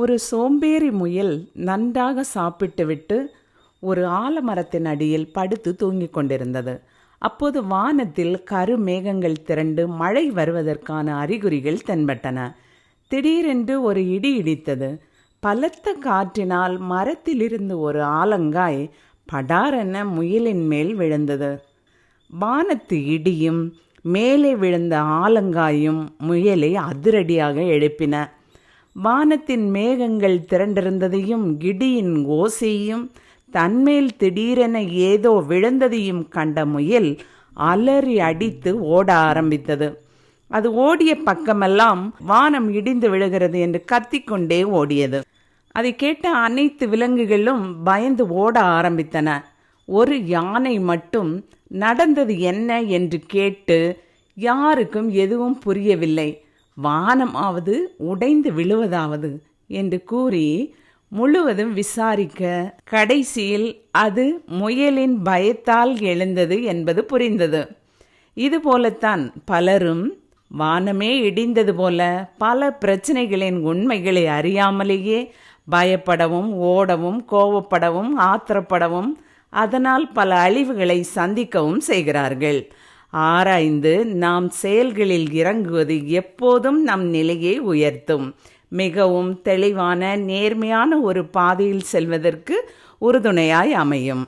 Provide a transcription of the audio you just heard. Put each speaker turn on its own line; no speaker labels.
ஒரு சோம்பேறி முயல் நன்றாக சாப்பிட்டுவிட்டு ஒரு ஆலமரத்தின் அடியில் படுத்து தூங்கிக் கொண்டிருந்தது. அப்போது வானத்தில் கருமேகங்கள் திரண்டு மழை வருவதற்கான அறிகுறிகள் தென்பட்டன. திடீரென்று ஒரு இடி இடித்தது. பலத்த காற்றினால் மரத்திலிருந்து ஒரு ஆலங்காய் படாரென முயலின் மேல் விழுந்தது. வானத்து இடியும் மேலே விழுந்த ஆலங்காயும் முயலை அதிரடியாக எழுப்பின. வானத்தின் மேகங்கள் திரண்டிருந்ததையும் இடியின் ஓசையும் தன்மேல் திடீரென ஏதோ விழுந்ததையும் கண்ட முயல் அலறி அடித்து ஓட ஆரம்பித்தது. அது ஓடிய பக்கமெல்லாம் வானம் இடிந்து விழுகிறது என்று கத்திக்கொண்டே ஓடியது. அதை கேட்ட அனைத்து விலங்குகளும் பயந்து ஓட ஆரம்பித்தன. ஒரு யானை மட்டும் நடந்தது என்ன என்று கேட்டு யாருக்கும் எதுவும் புரியவில்லை. வானமாவது உடைந்து விழுவதாவது என்று கூறி முழுவதும் விசாரிக்க கடைசியில் அது முயலின் பயத்தால் எழுந்தது என்பது புரிந்தது. இதுபோலத்தான் பலரும் வானமே இடிந்தது போல பல பிரச்சனைகளின் உண்மைகளை அறியாமலேயே பயப்படவும் ஓடவும் கோவப்படவும் ஆத்திரப்படவும் அதனால் பல அழிவுகளை சந்திக்கவும் செய்கிறார்கள். ஆராய்ந்து நாம் செயல்களில் இறங்குவது எப்போதும் நம் நிலையை உயர்த்தும். மிகவும் தெளிவான நேர்மையான ஒரு பாதையில் செல்வதற்கு உறுதுணையாய் அமையும்.